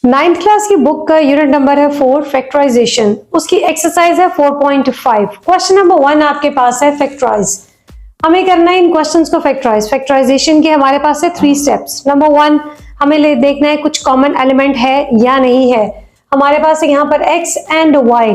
Ninth class की book का unit number है 4 फैक्टराइजेशन। उसकी एक्सरसाइज है 4.5। क्वेश्चन नंबर 1 आपके पास है फैक्टराइज। हमें करना है इन क्वेश्चंस को फैक्टराइज। फैक्टराइजेशन के हमारे पास है 3 स्टेप्स। नंबर 1 हमें देखना है कुछ कॉमन एलिमेंट है या नहीं है। हमारे पास है यहाँ पर x and y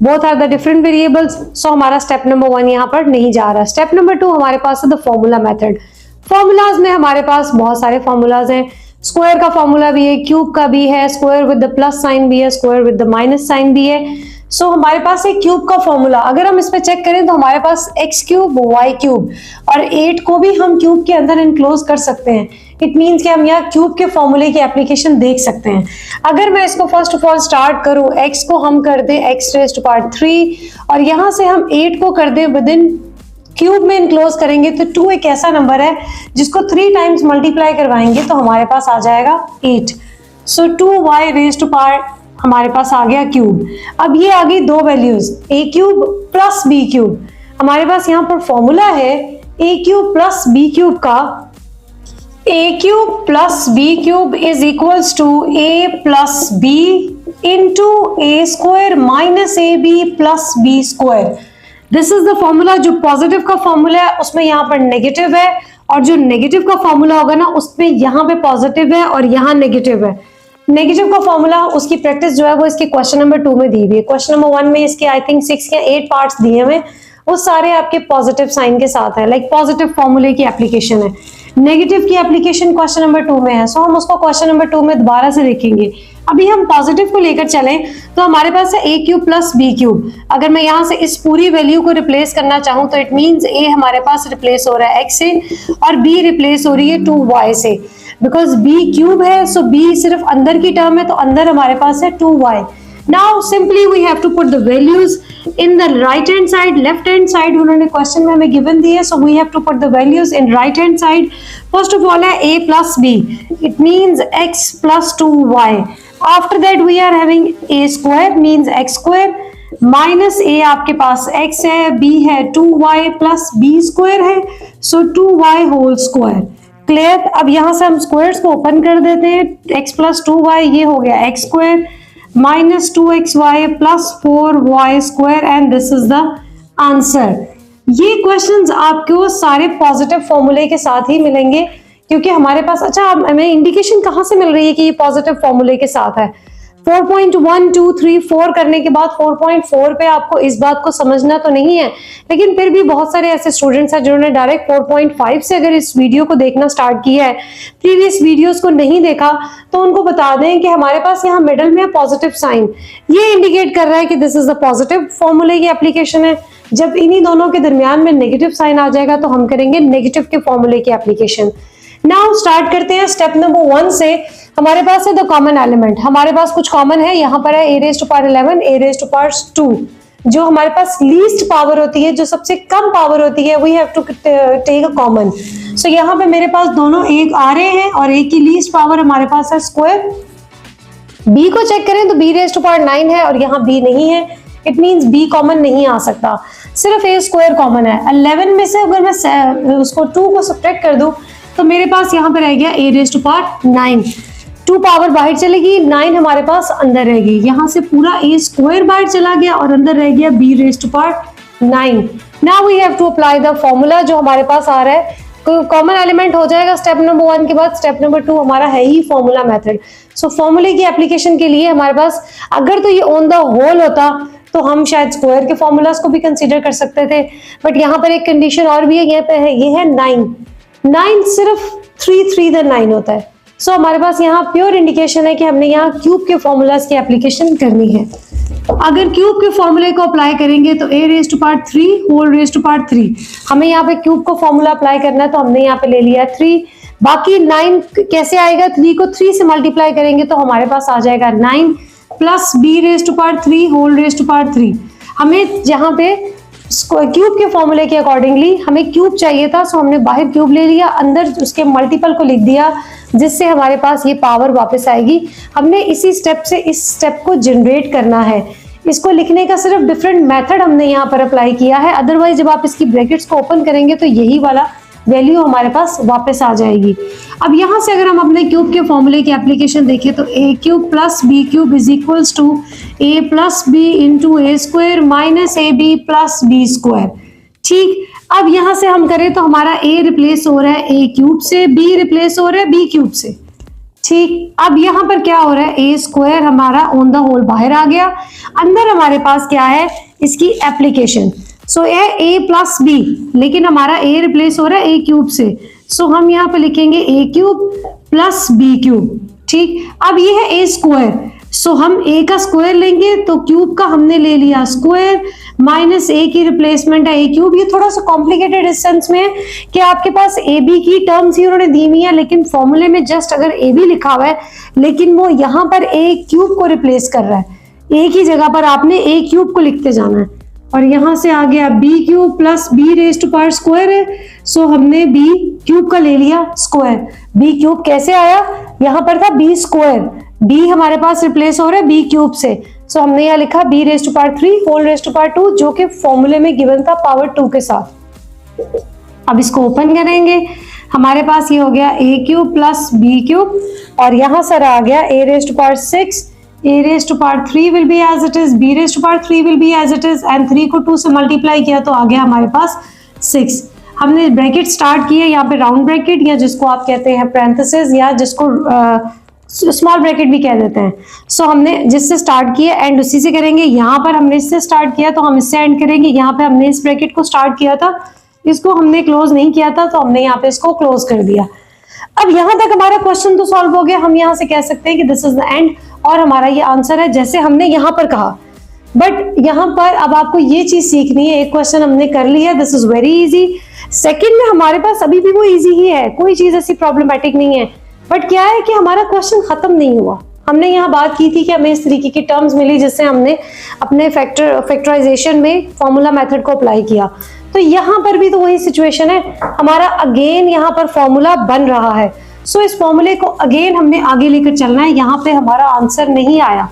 both are the different variables, so हमारा स्टेप नंबर 1 यहाँ पर नहीं जा रहा। स्टेप नंबर 2 हमारे पास है द फॉर्मूला मेथड। फॉर्मूलाज में हमारे पास बहुत सारे फॉर्मूलाज हैं। स्क्वायर का फॉर्मूला भी है, क्यूब का भी है, square with the plus sign भी है, square with the minus sign भी है। सो हमारे पास है क्यूब का फॉर्मूला। अगर हम इस पे चेक करें तो हमारे पास x क्यूब, y क्यूब और 8 को भी हम क्यूब के अंदर इनक्लोज कर सकते हैं। इट मीन्स कि हम यहाँ क्यूब के फॉर्मूले की एप्लीकेशन देख सकते हैं। अगर मैं इसको फर्स्ट ऑफ ऑल स्टार्ट करूं, x को हम कर दें x रेज़्ड टू पावर 3 और यहाँ से हम 8 को कर दें विद इन क्यूब में इनक्लोज करेंगे तो 2 एक ऐसा नंबर है जिसको 3 टाइम्स मल्टीप्लाई करवाएंगे तो हमारे पास आ जाएगा 8। सो 2y रेज़्ड टू पावर हमारे पास आ गया क्यूब। अब ये आ गई दो values a cube plus b cube. हमारे पास यहाँ पर फॉर्मूला है a cube plus b cube का। a cube plus b cube is equals to a plus b into a square minus ab plus b square. This is the formula. जो positive का formula है उसमें यहाँ पर negative है और जो नेगेटिव का फॉर्मूला होगा ना उसमें यहाँ पे पॉजिटिव है और यहाँ नेगेटिव है। नेगेटिव का फॉर्मूला उसकी प्रैक्टिस जो है वो इसके क्वेश्चन नंबर 2 में दी हुई है। क्वेश्चन नंबर 1 में इसके आई थिंक 6 या 8 पार्ट्स दिए हुए, वो सारे आपके पॉजिटिव साइन के साथ है, लाइक पॉजिटिव फॉर्मूले की एप्लीकेशन है। नेगेटिव की एप्लीकेशन क्वेश्चन नंबर 2 में है, सो हम उसको क्वेश्चन नंबर 2 में दोबारा से देखेंगे। अभी हम पॉजिटिव को लेकर चलें तो हमारे पास है a cube plus b cube. अगर मैं यहाँ से इस पूरी वैल्यू को रिप्लेस करना चाहूँ तो इट मीन्स a हमारे पास रिप्लेस हो रहा है x से और b रिप्लेस हो रही है 2y से। बिकॉज b क्यूब है सो b सिर्फ अंदर की टर्म है तो अंदर हमारे पास है 2y। Now simply we have to put the values in the right hand side. Left hand side उन्होंने क्वेश्चन में हमें गिवन दी है, so we have to put the values in right hand side. First of all है a plus b, it means x plus 2y। After that we are having a square means x square minus a आपके पास x है, b है 2y plus b square है, so 2y whole square. Clear. अब यहां से हम squares को open कर देते हैं। x प्लस 2y ये हो गया x square minus 2xy plus 4y square and this is the answer. ये क्वेश्चंस आपको सारे पॉजिटिव फॉर्मूले के साथ ही मिलेंगे क्योंकि हमारे पास, अच्छा हमें इंडिकेशन कहां से मिल रही है कि ये पॉजिटिव फॉर्मूले के साथ है। 4.1 2 3 4 करने के बाद 4.4 पे आपको इस बात को समझना तो नहीं है, लेकिन फिर भी बहुत सारे ऐसे स्टूडेंट्स हैं जिन्होंने डायरेक्ट 4.5 से अगर इस वीडियो को देखना स्टार्ट किया है, प्रीवियस वीडियोस को नहीं देखा, तो उनको बता दें कि हमारे पास यहाँ मिडल में पॉजिटिव साइन, ये इंडिकेट कर रहा है कि दिस इज द पॉजिटिव फॉर्मूले की एप्लीकेशन है। जब इन्हीं दोनों के दरमियान में नेगेटिव साइन आ जाएगा तो हम करेंगे नेगेटिव के फॉर्मूले की एप्लीकेशन। नाउ स्टार्ट करते हैं स्टेप नंबर 1 से। हमारे पास है द कॉमन एलिमेंट। हमारे पास कुछ कॉमन है, यहाँ पर है a raised to power 11, a raised to power 2। जो हमारे पास लीस्ट पावर होती है, जो सबसे कम पावर होती है, we have to take a common. So यहाँ पे मेरे पास दोनों एक आ रहे हैं और a की लीस्ट पावर हमारे पास है स्क्वायर। b को चेक करें तो b रेज़्ड टू पावर 9 है और यहाँ b नहीं है, इट मीन्स b कॉमन नहीं आ सकता, सिर्फ a स्क्वायर कॉमन है। 11 में से अगर मैं उसको 2 को सब्ट्रैक्ट कर दूं तो मेरे पास यहाँ पे रह गया a raised to power 9। 2 power बाहर चलेगी, 9 हमारे पास अंदर रहेगी। यहाँ से पूरा a स्क्वायर बाहर चला गया और अंदर रह गया b raised to power 9। Now we have to apply the formula जो हमारे पास आ रहा है। कॉमन एलिमेंट हो जाएगा स्टेप नंबर 1 के बाद। स्टेप नंबर 2 हमारा है ही फॉर्मूला मेथड। सो फॉर्मूले की एप्लीकेशन के लिए हमारे पास, अगर तो ये ऑन द होल होता तो हम शायद स्क्वायर के फॉर्मूलाज को भी कंसीडर कर सकते थे, बट यहाँ पर एक कंडीशन और भी है, यहाँ पे है, ये है 9 सिर्फ 3 द 9 होता है। सो हमारे पास यहाँ प्योर इंडिकेशन है कि हमने यहाँ क्यूब के फॉर्मूलाज की एप्लीकेशन करनी है। अगर क्यूब के फॉर्मूले को अप्लाई करेंगे तो a raised to power 3 whole raised to power 3। हमें यहाँ पे क्यूब को फॉर्मूला अप्लाई करना है तो हमने यहाँ पे ले लिया 3। बाकी 9 कैसे आएगा, 3 को 3 से मल्टीप्लाई करेंगे तो हमारे पास आ जाएगा 9 plus b raised to power 3 whole raised to power 3। हमें जहाँ पे क्यूब के फॉर्मूले के अकॉर्डिंगली हमें क्यूब चाहिए था, सो हमने बाहर क्यूब ले लिया, अंदर उसके मल्टीपल को लिख दिया, जिससे हमारे पास ये पावर वापस आएगी। हमने इसी स्टेप से इस स्टेप को जनरेट करना है। इसको लिखने का सिर्फ डिफरेंट मेथड हमने यहाँ पर अप्लाई किया है, अदरवाइज जब आप इसकी ब्रैकेट्स को ओपन करेंगे तो यही वाला वैल्यू हमारे पास वापस आ जाएगी। अब यहाँ से अगर हम अपने क्यूब के फॉर्मूले की एप्लीकेशन देखें तो a cube plus B cube is equals to A plus B into A square minus A B plus B square. ठीक, अब यहाँ से हम करें तो हमारा ए रिप्लेस हो रहा है ए क्यूब से, बी रिप्लेस हो रहा है बी क्यूब से। ठीक, अब यहाँ पर क्या हो रहा है, ए स्क्वायर हमारा ऑन द होल बाहर आ गया, अंदर हमारे पास क्या है इसकी एप्लीकेशन। सो ए प्लस बी, लेकिन हमारा ए रिप्लेस हो रहा है ए क्यूब से, सो हम यहाँ पे लिखेंगे ए क्यूब प्लस बी क्यूब। ठीक, अब ये है ए स्क्वायर, सो हम ए का स्क्वायर लेंगे तो क्यूब का हमने ले लिया स्क्वायर, माइनस ए की रिप्लेसमेंट है ए क्यूब। ये थोड़ा सा कॉम्प्लिकेटेड इस सेंस में है कि आपके पास ए बी की टर्म्स ही उन्होंने दी हुई है, लेकिन फॉर्मूले में जस्ट अगर ए बी लिखा हुआ है, लेकिन वो यहाँ पर ए क्यूब को रिप्लेस कर रहा है, ए की जगह पर आपने ए क्यूब को लिखते जाना है। और यहाँ से आ गया B cube plus B raise to power square है, सो हमने बी क्यूब का ले लिया स्क्वायर। बी क्यूब कैसे आया, यहाँ पर था बी स्क्वायर, बी हमारे पास रिप्लेस हो रहा है बी क्यूब से, सो हमने यहाँ लिखा B raise to power 3 whole raise to power 2, जो कि फॉर्मूले में गिवन था पावर 2 के साथ। अब इसको ओपन करेंगे, हमारे पास ये हो गया a cube plus B cube, और यहाँ सर आ गया a raise to power 6, a raised to power 3 will be as it is, b raised to power 3 will be as it is, and 3 को 2 से मल्टीप्लाई किया तो आ गया हमारे पास 6। हमने ब्रैकेट स्टार्ट किया, यहाँ पे राउंड ब्रैकेट या जिसको आप कहते हैं पैरेंथेसिस या जिसको स्मॉल ब्रैकेट भी कह देते हैं। सो हमने जिससे स्टार्ट किया एंड उसी से करेंगे। यहाँ पर हमने इससे स्टार्ट किया तो हम इससे एंड करेंगे। यहाँ पे हमने इस ब्रैकेट को स्टार्ट किया था, इसको हमने क्लोज नहीं किया था, तो हमने यहाँ पे इसको क्लोज कर दिया। अब यहाँ तक हमारा क्वेश्चन तो सॉल्व हो गया। हम यहाँ से कह सकते हैं कि दिस इज द एंड, और हमारा ये आंसर है जैसे हमने यहाँ पर कहा। बट यहाँ पर अब आपको ये चीज सीखनी है, एक क्वेश्चन हमने कर लिया, this is very easy. Second में हमारे पास अभी भी वो इजी ही है, कोई चीज ऐसी प्रॉब्लमेटिक नहीं है, बट क्या है कि हमारा क्वेश्चन खत्म नहीं हुआ। हमने यहाँ बात की थी कि हमें इस तरीके की टर्म्स मिली जिससे हमने अपने फैक्टराइजेशन में फॉर्मूला मेथड को अप्लाई किया। तो यहाँ पर भी तो वही सिचुएशन है, हमारा अगेन यहाँ पर फॉर्मूला बन रहा है। सो इस फॉर्मूले को अगेन हमने आगे लेकर चलना है। यहाँ पे हमारा आंसर नहीं आया,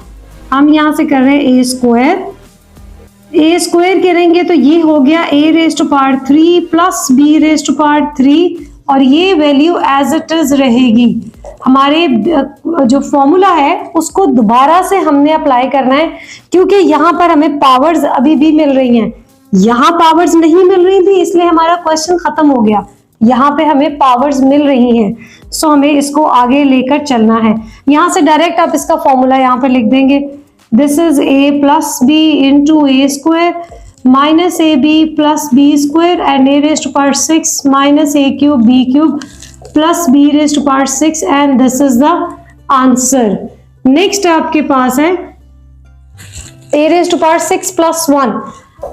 हम यहाँ से कर रहे हैं ए स्क्वायर करेंगे तो ये हो गया a raise to power 3 plus B raise to power 3, और ये वैल्यू एज इट इज रहेगी। हमारे जो फॉर्मूला है उसको दोबारा से हमने अप्लाई करना है, क्योंकि यहाँ पर हमें पावर्स अभी भी मिल रही हैं, यहाँ पावर्स नहीं मिल रही थी, इसलिए हमारा क्वेश्चन खत्म हो गया। यहाँ पे हमें पावर्स मिल रही हैं, सो हमें इसको आगे लेकर चलना है। यहाँ से डायरेक्ट आप इसका फॉर्मूला यहाँ पे लिख देंगे, this is A plus B into A square minus A B plus B square and A raise to power 6 minus A cube B cube plus B raise to power 6, and this is the answer. Next आपके पास है A raise to power 6 plus 1।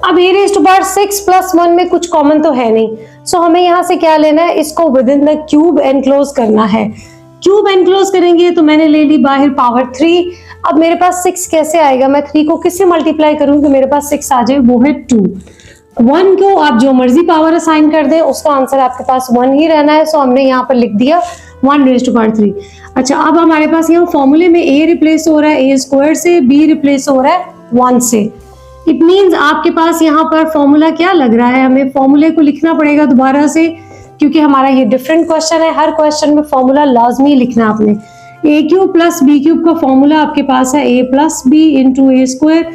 अब A raise to power 6 plus 1 में कुछ common तो है नहीं, सो हमें यहाँ से क्या लेना है, इसको with in the cube enclose करना है। क्यूब एनक्लोज करेंगे तो मैंने ले ली बाहर पावर 3। अब मेरे पास 6 कैसे आएगा, मैं 3 को किससे मल्टीप्लाई करूँ कि मेरे पास 6 आ जाए, वो है 2। 1 को आप जो मर्जी पावर असाइन कर दें, उसका आंसर आपके पास 1 ही रहना है। सो हमने यहाँ पर लिख दिया 1 रेज टू पावर 3। अच्छा, अब हमारे पास यहाँ फॉर्मूले में ए रिप्लेस हो रहा है ए स्क्वायर से, बी रिप्लेस हो रहा है 1 से। इट मीन्स आपके पास यहाँ पर फॉर्मूला क्या लग रहा है, हमें फॉर्मूले को लिखना पड़ेगा दोबारा से, क्योंकि हमारा ये डिफरेंट क्वेश्चन है। हर क्वेश्चन में फॉर्मूला लाजमी लिखना आपने। A cube plus B cube का फॉर्मूला आपके पास है a plus B into A square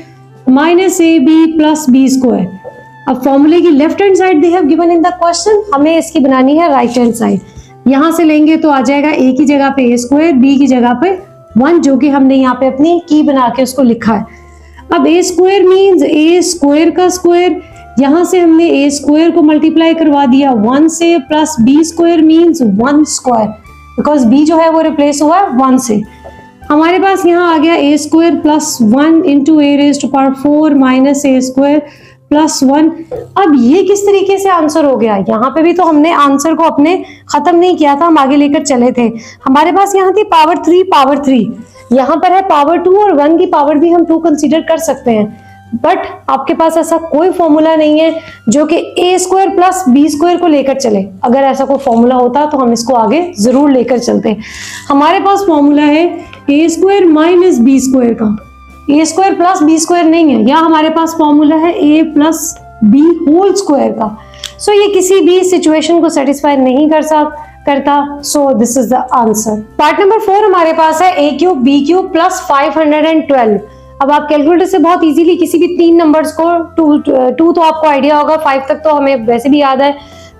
minus A B plus B square. अब फॉर्मूले की left hand side they have given in the question, हमें इसकी बनानी है राइट हैंड साइड। यहाँ से लेंगे तो आ जाएगा ए की जगह पे ए स्क्वायर, बी की जगह पे 1, जो कि हमने यहाँ पे अपनी की बना के उसको लिखा है। अब ए स्क्वायर मीन्स ए स्क्वायर का स्क्वायर, यहाँ से हमने ए स्क्वायर को मल्टीप्लाई करवा दिया 1 से, plus B square means 1 square, because B जो है वो रिप्लेस हुआ है 1 से। हमारे पास यहाँ आ गया a square plus 1 into a raise to power 4 minus a square plus 1। अब ये किस तरीके से आंसर हो गया, यहाँ पे भी तो हमने आंसर को अपने खत्म नहीं किया था, हम आगे लेकर चले थे। हमारे पास यहाँ थी पावर 3, यहाँ पर है पावर 2, और 1 की पावर भी हम 2 कंसीडर कर सकते हैं। बट आपके पास ऐसा कोई फॉर्मूला नहीं है जो कि ए स्क्वायर प्लस बी स्क्वायर को लेकर चले। अगर ऐसा कोई फॉर्मूला होता तो हम इसको आगे जरूर लेकर चलते। हमारे पास फॉर्मूला है A square minus B square का, ए स्क्वायर प्लस बी स्क्वायर नहीं है। या हमारे पास फॉर्मूला है a plus B whole square का। सो ये किसी भी सिचुएशन को सेटिस्फाई नहीं करता, so this is the answer. Part number 4 हमारे पास है a cube b cube plus 512। अब आप कैलकुलेटर से बहुत इजीली किसी भी 3 नंबर्स को, 2 तो आपको आइडिया होगा, 5 तक तो हमें वैसे भी याद है,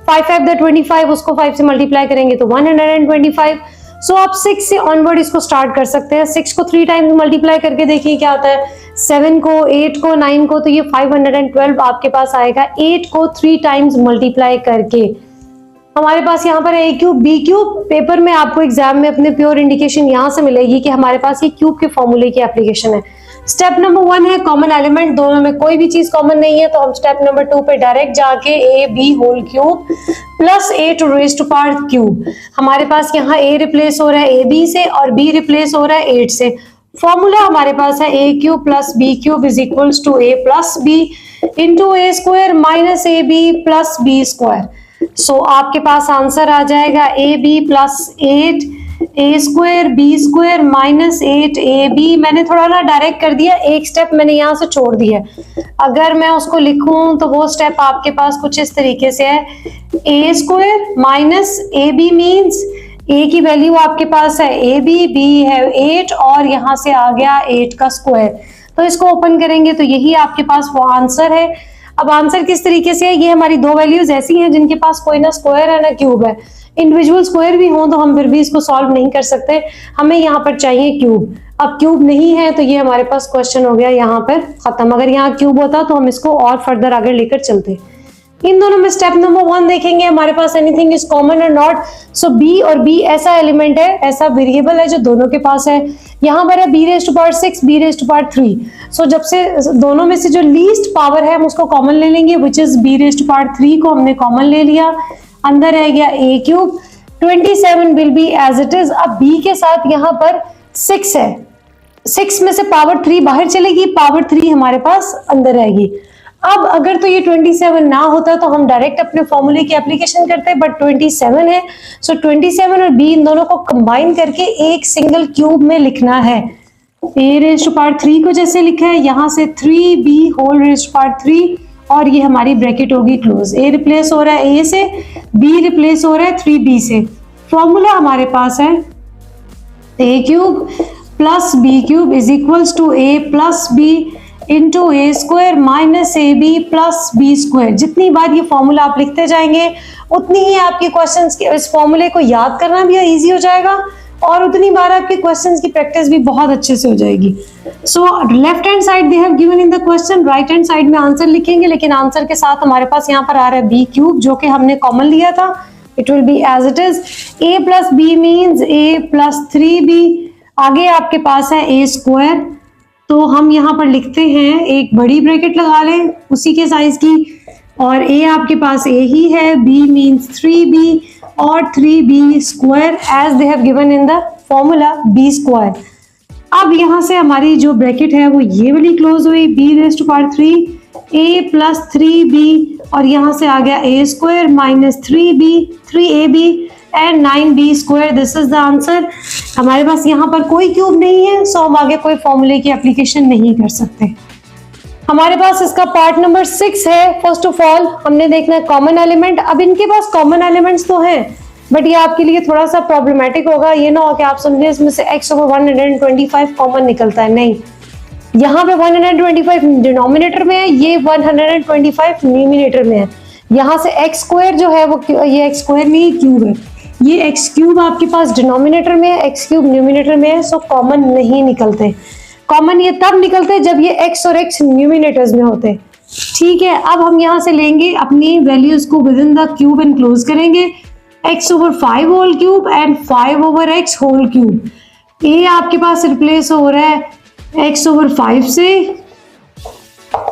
5 5 द 25, उसको 5 से मल्टीप्लाई करेंगे तो 125। सो आप 6 से ऑनवर्ड इसको स्टार्ट कर सकते हैं। 6 को 3 टाइम्स मल्टीप्लाई करके देखिए क्या आता है, 7 को, 8 को, 9 को, तो ये 512 आपके पास आएगा 8 को 3 टाइम्स मल्टीप्लाई करके। हमारे पास यहाँ पर है a cube b cube. Paper में आपको एग्जाम में अपने प्योर इंडिकेशन यहाँ से मिलेगी कि हमारे पास ये क्यूब के फॉर्मूले की एप्लीकेशन है। स्टेप नंबर 1 है कॉमन एलिमेंट, दोनों में कोई भी चीज कॉमन नहीं है, तो हम स्टेप नंबर 2 पे डायरेक्ट जाके a b whole cube plus a to raise to power cube. हमारे पास यहाँ a रिप्लेस हो रहा है a b से और b रिप्लेस हो रहा है 8 से। फॉर्मूला हमारे पास है a cube plus b cube is equals to a plus b into a square minus a b plus b square. So आपके पास आंसर आ जाएगा a b plus 8 a square b square minus 8 a b। मैंने थोड़ा ना direct कर दिया, एक स्टेप मैंने यहाँ से छोड़ दिया। अगर मैं उसको लिखूं तो वो स्टेप आपके पास कुछ इस तरीके से है, a square minus a b means a की वैल्यू आपके पास है a b है 8 और यहाँ से आ गया 8 का स्क्वायर, तो इसको ओपन करेंगे तो यही आपके पास वो आंसर है। अब आंसर किस तरीके से है, ये हमारी दो वैल्यूज ऐसी हैं जिनके पास कोई ना स्क्वायर है ना क्यूब है। इंडिविजुअल स्क्वायर भी हो तो हम फिर भी इसको सॉल्व नहीं कर सकते, हमें यहाँ पर चाहिए क्यूब। अब क्यूब नहीं है तो ये हमारे पास क्वेश्चन हो गया यहाँ पर खत्म। अगर यहाँ क्यूब होता तो हम इसको और फर्दर आगे लेकर चलते। इन दोनों में स्टेप नंबर 1 देखेंगे हमारे पास एनीथिंग इज कॉमन और नॉट। सो b और b ऐसा एलिमेंट है, ऐसा वेरिएबल है जो दोनों के पास है। यहाँ पर है b raise to power 6 b raise to power 3। So जब से दोनों में से जो लीस्ट पावर है हम उसको कॉमन ले लेंगे, which is b raise to power 3 को हमने कॉमन ले लिया, अंदर रह गया a cube. 27 will be as it is. अब b के साथ यहाँ पर 6 है, 6 में से पावर 3 बाहर चलेगी, पावर 3 हमारे पास अंदर रहेगी। अब अगर तो ये 27 ना होता तो हम डायरेक्ट अपने फॉर्मूले की एप्लीकेशन करते, बट 27 है। सो 27 और b इन दोनों को कंबाइन करके एक सिंगल क्यूब में लिखना है। a रेज़ टू पावर 3 को जैसे लिखा है, यहाँ से 3b whole raise to power 3 और ये हमारी ब्रैकेट होगी क्लोज। a रिप्लेस हो रहा है a से, b रिप्लेस हो रहा है 3b से। फॉर्मूला हमारे पास है a cube plus b cube is equals to a plus b into A square minus A B plus B square. जितनी बार ये फॉर्मूला आप लिखते जाएंगे उतनी ही आपके क्वेश्चंस के इस फॉर्मूले को याद करना भी इजी हो जाएगा और उतनी बार आपके क्वेश्चंस की प्रैक्टिस भी बहुत अच्छे से हो जाएगी। So left hand side they have given in the question, right hand side में आंसर लिखेंगे, लेकिन आंसर के साथ हमारे पास यहाँ पर आ रहा है बी क्यूब जो कि हमने कॉमन लिया था। It will be as it is. a plus B means a plus 3b। आगे आपके पास है a स्क्वायर, तो हम यहाँ पर लिखते हैं, एक बड़ी ब्रैकेट लगा लें उसी के साइज की, और a आपके पास a ही है, b मीन्स 3b और 3b square as they have given in the formula b square. अब यहाँ से हमारी जो ब्रैकेट है वो ये वाली क्लोज हुई, b raise to power 3 a plus 3b और यहाँ से आ गया a square minus 3ab and 9b square. This is the answer. हमारे पास यहाँ पर कोई क्यूब नहीं है, सो हम आगे कोई फॉर्मूले की एप्लीकेशन नहीं कर सकते। हमारे पास इसका पार्ट नंबर 6 है। फर्स्ट ऑफ ऑल हमने देखना है कॉमन एलिमेंट। अब इनके पास कॉमन एलिमेंट्स तो हैं, बट ये आपके लिए थोड़ा सा प्रॉब्लमेटिक होगा। ये ना हो कि आप समझे इसमें से x ओवर 125 कॉमन निकलता है, नहीं। यहाँ पे 125 डिनोमिनेटर में है, ये 125 न्यूमिनेटर में है। यहाँ से x स्क्वायर जो है वो, ये x स्क्वायर नहीं क्यूब है, ये एक्स क्यूब आपके पास डिनोमिनेटर में है, एक्स क्यूब न्यूमिनेटर में है, सो कॉमन नहीं निकलते। कॉमन ये तब निकलते जब ये एक्स और एक्स न्यूमिनेटर्स में होते। ठीक है, अब हम यहाँ से लेंगे अपनी वैल्यूज को within the cube enclose करेंगे। x over 5 whole cube and 5 over x whole cube. a आपके पास रिप्लेस हो रहा है x ओवर 5 से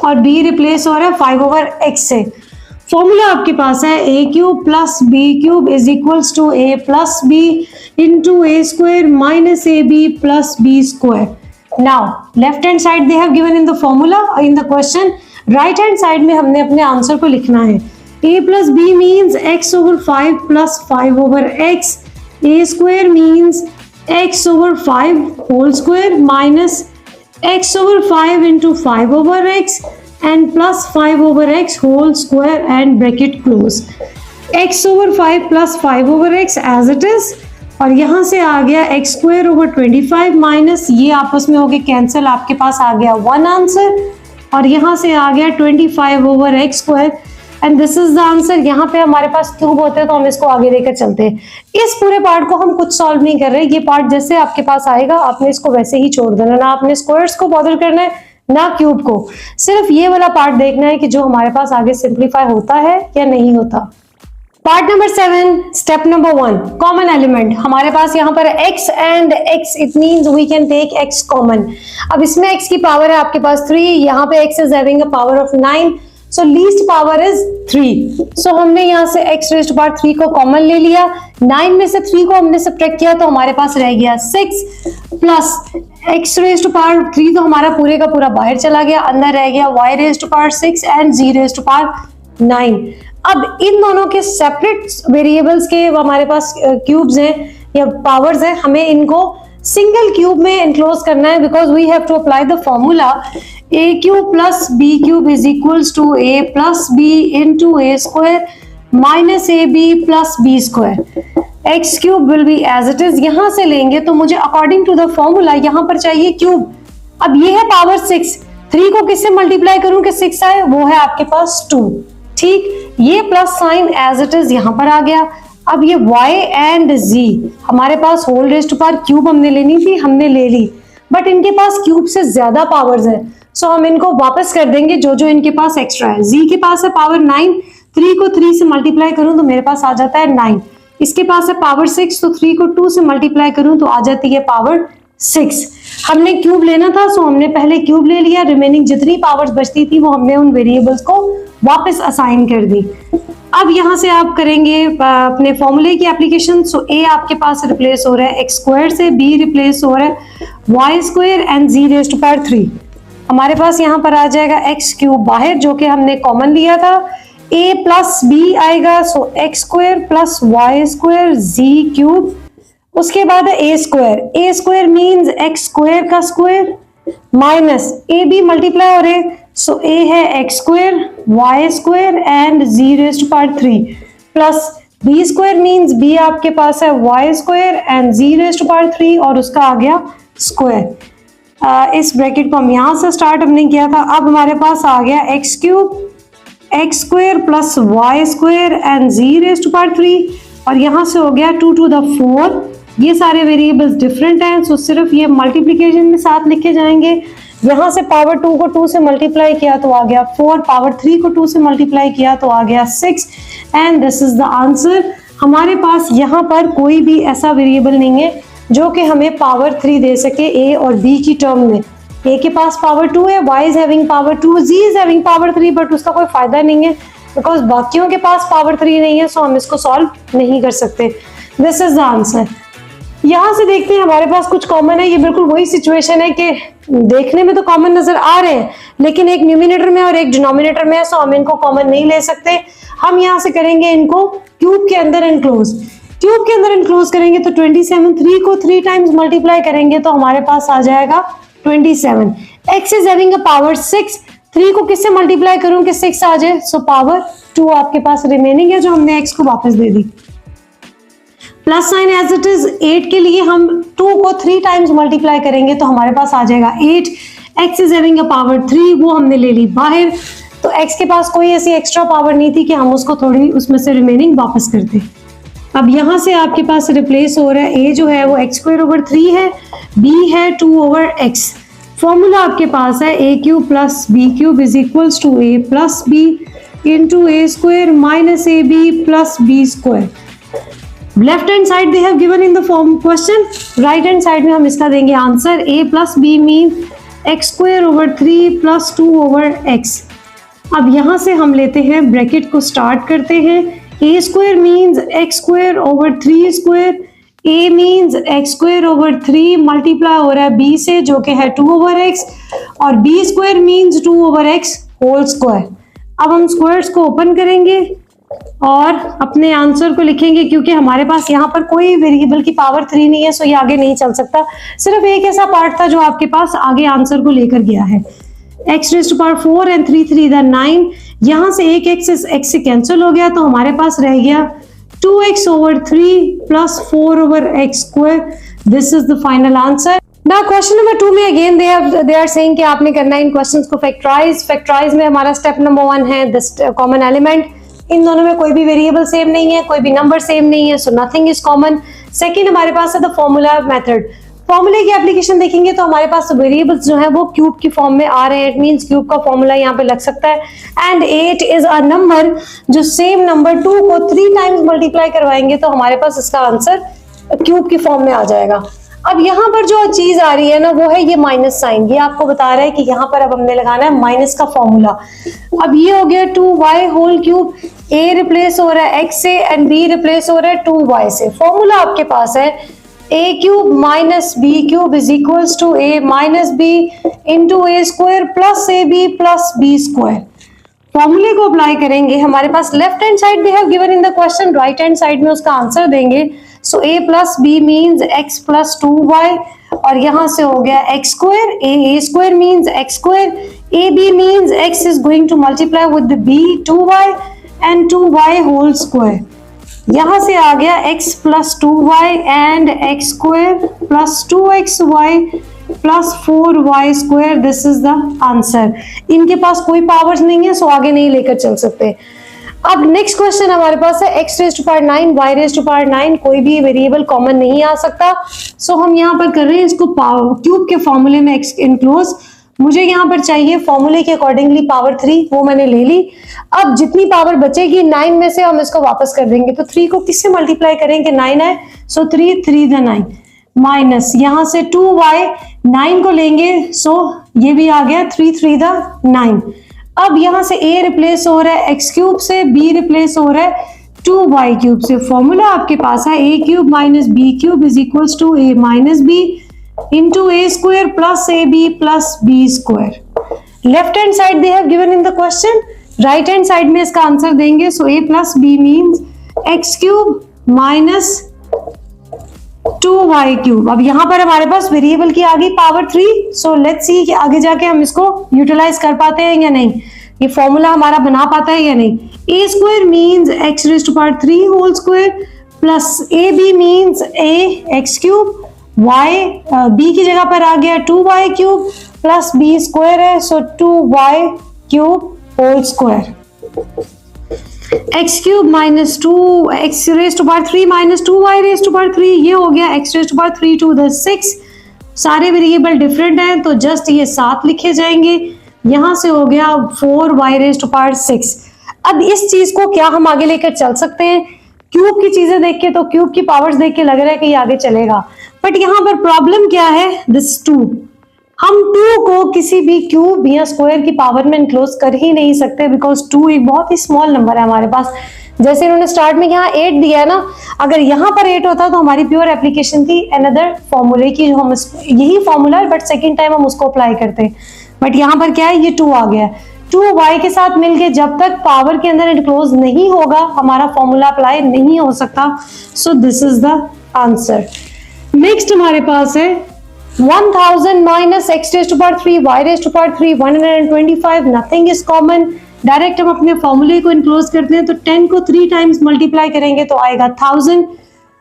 और b रिप्लेस हो रहा है 5 ओवर x से। फॉर्मूला आपके पास है a cube plus b cube is equals to a plus b into A square minus A B plus B square. Now left hand side they have given in the formula in the question, right hand side में हमने अपने answer को लिखना है। a plus b means x over 5 plus 5 over x, a square means x over 5 whole square minus x over 5 into 5 over x and plus 5 over X whole square and bracket close. x over 5 plus 5 over X as it is, और यहाँ से आ गया x square over 25 minus ये आपस में हो गए कैंसिल, आपके पास आ गया 1 आंसर, और यहाँ से आ गया 25 over x square and this is the answer. यहाँ पे हमारे पास क्यूब होते हैं तो हम इसको आगे लेकर चलते हैं। इस पूरे पार्ट को हम कुछ सॉल्व नहीं कर रहे, ये पार्ट जैसे आपके पास आएगा आपने इसको वैसे ही छोड़ देना, ना आपने स्क्वायर्स को बॉदर करना है ना क्यूब को, सिर्फ ये वाला पार्ट देखना है कि जो हमारे पास आगे सिंप्लीफाई होता है या नहीं होता। Part number 7, step number 1, common element. हमारे पास यहाँ पर x and x, it means we can take x common. अब इसमें x की पावर है आपके पास 3, यहाँ पे x is having a power of 9, so least power is 3। सो हमने यहाँ से x रेज़्ड टू पावर 3 को कॉमन ले लिया, 9 में से 3 को हमने सब्ट्रैक्ट किया तो हमारे पास रह गया 6 plus x raised to power 3 तो हमारा पूरे का पूरा बाहर चला गया, अंदर रह गया y raised to power 6 and z raised to power 9। अब इन दोनों के सेपरेट वेरिएबल्स के हमारे पास क्यूब्स हैं या पावर्स हैं, हमें इनको सिंगल क्यूब में एनक्लोज करना है because we have to apply the formula a cube plus b cube is equals to a plus b into a square minus ab plus b square. x cube will be as it is, यहां से लेंगे तो मुझे according to the formula यहां पर चाहिए cube. अब ये है पावर 6, 3 को किससे मल्टीप्लाई करूं कि 6 आए, वो है आपके पास 2, ठीक। ये plus sign as it is यहां पर आ गया। अब ये y एंड z हमारे पास whole raised to power cube हमने लेनी थी, हमने ले ली, बट इनके पास क्यूब से ज्यादा पावर्स है, सो हम इनको वापस कर देंगे जो जो इनके पास एक्स्ट्रा है। z के पास है पावर 9, 3 को 3 से मल्टीप्लाई करूं तो मेरे पास आ जाता है 9। इसके पास है पावर 6, तो 3 को 2 से मल्टीप्लाई करूं तो आ जाती है पावर 6। हमने क्यूब लेना था सो हमने पहले क्यूब ले लिया, रिमेनिंग जितनी पावर्स बचती थी वो हमने उन वेरिएबल्स को वापस असाइन कर दी। अब यहाँ से आप करेंगे अपने फॉर्मूले की एप्लीकेशन। सो a आपके पास रिप्लेस हो रहा है x स्क्वायर से, b रिप्लेस हो रहा है y square and z raised to power 3। हमारे पास यहाँ पर आ जाएगा x क्यूब बाहर जो कि हमने कॉमन लिया था, a प्लस b आएगा, so x square plus y square z cube, उसके बाद है a square means x square का square minus A B multiply हो रहे, सो a है x square y square and z raised to power 3 plus b square means b आपके पास है y square and z raised to power 3 और उसका आ गया स्क्वायर। इस ब्रैकेट को हम यहाँ से स्टार्ट हमने किया था। अब हमारे पास आ गया x cube x square plus y square and z raised to power 3 और यहाँ से हो गया 2 टू द 4। ये सारे वेरिएबल्स डिफरेंट हैं, सो सिर्फ ये मल्टीप्लिकेशन में साथ लिखे जाएंगे। यहाँ से पावर 2 को 2 से मल्टीप्लाई किया तो आ गया 4, पावर 3 को 2 से मल्टीप्लाई किया तो आ गया 6 and this is the answer. हमारे पास यहाँ पर कोई भी ऐसा वेरिएबल नहीं है जो कि हमें पावर 3 दे सके a और b की टर्म में। a के पास पावर 2 है, y is having power 2, z is having power 3, but उसका कोई फायदा नहीं है बिकॉज बाकियों के पास पावर 3 नहीं है, सो हम इसको सॉल्व नहीं कर सकते। This is the answer. यहाँ से देखते हैं हमारे पास कुछ कॉमन है। ये बिल्कुल वही सिचुएशन है कि देखने में तो कॉमन नजर आ रहे हैं लेकिन एक न्यूमिनेटर में और एक डिनोमिनेटर में है, सो हम इनको कॉमन नहीं ले सकते। हम यहाँ से करेंगे इनको क्यूब के अंदर एनक्लोज। क्यूब के अंदर एनक्लोज करेंगे तो 27, 3 को 3 टाइम्स मल्टीप्लाई करेंगे तो हमारे पास आ जाएगा 27। x is having a power 6, 3 को किससे मल्टीप्लाई करूं कि 6 आ जाए, सो पावर 2 आपके पास रिमेनिंग है जो हमने x को वापस दे दी। Plus sign as it is, 8 के लिए हम 2 को 3 टाइम्स मल्टीप्लाई करेंगे तो हमारे पास आ जाएगा 8। x is having a power 3, वो हमने ले ली बाहर, तो x के पास कोई ऐसी एक्स्ट्रा पावर नहीं थी कि हम उसको थोड़ी उसमें से रिमेनिंग वापस करते। अब यहाँ से आपके पास रिप्लेस हो रहा है a जो है वो x स्क्वायर ओवर 3 है, b है 2 ओवर x। फॉर्मूला आपके पास है a cube plus b cube is equals to a plus b into a square minus A B plus b square. Left hand side they have given in the form question, right hand side में हम इसका देंगे answer. a plus B mean x square over 3 plus 2 over x। अब यहाँ से हम लेते हैं ब्रैकेट को स्टार्ट करते हैं। a square means x square over 3 square, a means x square over 3 multiply हो रहा है b से जो कि है 2 ओवर x और b square means 2 over x whole square. अब हम स्क्वायर्स को ओपन करेंगे और अपने आंसर को लिखेंगे क्योंकि हमारे पास यहाँ पर कोई वेरिएबल की पावर 3 नहीं है, सो ये आगे नहीं चल सकता। सिर्फ एक ऐसा पार्ट था जो आपके पास आगे आंसर को लेकर गया है। x raise to power 4 and 3 3 the 9। यहां से एक x से कैंसिल हो गया, तो हमारे पास रह गया 2x over 3 plus 4 over x square. This is the final answer. Now question number 2 में again they are saying कि आपने करना है इन questions को factorize. Factorize में हमारा step number 1 है the common element. इन दोनों में कोई भी वेरिएबल सेम नहीं है, कोई भी नंबर सेम नहीं है, so nothing is common. Second हमारे पास है द फॉर्मूला मेथड। फॉर्मूले की एप्लीकेशन देखेंगे तो हमारे पास वेरिएबल्स जो है वो क्यूब की फॉर्म में आ रहे हैं। इट मींस क्यूब का फॉर्मूला यहाँ पे लग सकता है। एंड 8 इज अ नंबर जो सेम नंबर 2 को 3 टाइम्स मल्टीप्लाई करवाएंगे तो हमारे पास इसका आंसर क्यूब की फॉर्म में आ जाएगा। अब यहाँ पर जो चीज आ रही है ना वो है ये माइनस साइन। ये आपको बता रहा है कि यहाँ पर अब हमने लगाना है माइनस का फॉर्मूला। अब ये हो गया 2y whole cube, a replace हो रहा है x से एंड b रिप्लेस हो रहा है 2y से। फॉर्मूला आपके पास है a cube minus b cube is equals to a minus b into a square plus ab plus b square. फॉर्मूले को अप्लाई करेंगे, हमारे पास लेफ्ट हैंड साइड भी है given in the question, right hand side में उसका आंसर देंगे। So a plus b means x plus 2y और यहां से हो गया x square, a square means x square, ab means x is going to multiply with the b 2y and 2y whole square. यहां से आ गया x plus 2y and x square plus 2xy plus 4y square. This is the answer. इनके पास कोई powers नहीं है सो आगे नहीं लेकर चल सकते। अब नेक्स्ट क्वेश्चन हमारे पास है x raise to power 9 y raise to power 9। कोई भी वेरिएबल कॉमन नहीं आ सकता सो हम यहाँ पर कर रहे हैं इसको क्यूब के फॉर्मूले में x इनक्लोज। मुझे यहाँ पर चाहिए फॉर्मूले के अकॉर्डिंगली पावर 3, वो मैंने ले ली। अब जितनी पावर बचेगी 9 में से हम इसको वापस कर देंगे। तो 3 को किससे मल्टीप्लाई करेंगे, 9 है सो 3 3 द 9 माइनस यहाँ से 2y 9 को लेंगे सो ये भी आ गया 3 3 द 9। अब यहां से a रिप्लेस हो रहा है x क्यूब से, b रिप्लेस हो रहा है 2y क्यूब से। फॉर्मूला आपके पास है a cube minus b cube is equals to a minus b into a square plus ab plus b square. Left hand side they have given in the question, right hand side में इसका answer देंगे। So a plus b means x cube minus 2y cube. अब यहाँ पर हमारे पास variable की आ गई power 3। So let's see कि आगे जाके हम इसको यूटिलाइज कर पाते हैं या नहीं, ये फॉर्मूला हमारा बना पाता है या नहीं। a square means x raise to power 3 whole square plus ab means a x cube, y b की जगह पर आ गया 2y cube plus b square है so 2y cube whole square. x cube minus 2 x raise to power 3 minus 2y raise to power 3, ये हो गया x raise to power 3 to the 6। सारे variable different हैं तो जस्ट ये 7 लिखे जाएंगे। यहां से हो गया 4y रेज टू पावर 6। अब इस चीज को क्या हम आगे लेकर चल सकते हैं, क्यूब की चीजें देख के तो क्यूब की पावर्स देख के लग रहा है कि ये आगे चलेगा, बट यहाँ पर प्रॉब्लम क्या है, दिस 2 हम 2 को किसी भी क्यूब या स्क्वायर की पावर में इनक्लोज कर ही नहीं सकते बिकॉज 2 एक बहुत ही स्मॉल नंबर है हमारे पास। जैसे इन्होंने स्टार्ट में यहाँ 8 दिया है ना, अगर यहाँ पर 8 होता तो हमारी प्योर एप्लीकेशन थी अनदर फॉर्मूले की, जो हम यही फॉर्मूला है बट सेकेंड टाइम हम उसको अप्लाई करते। बट यहाँ पर क्या है, ये 2 आ गया, 2y के साथ मिलके जब तक पावर के अंदर इनक्लोज नहीं होगा हमारा फॉर्मूला अप्लाई नहीं हो सकता। So this is the answer. Next हमारे पास है 1000 minus x raised to power 3 y raised to power 3 125, nothing is common। Direct हम अपने फॉर्मूले को इनक्लोज करते हैं तो 10 को 3 टाइम्स मल्टीप्लाई करेंगे तो आएगा 1000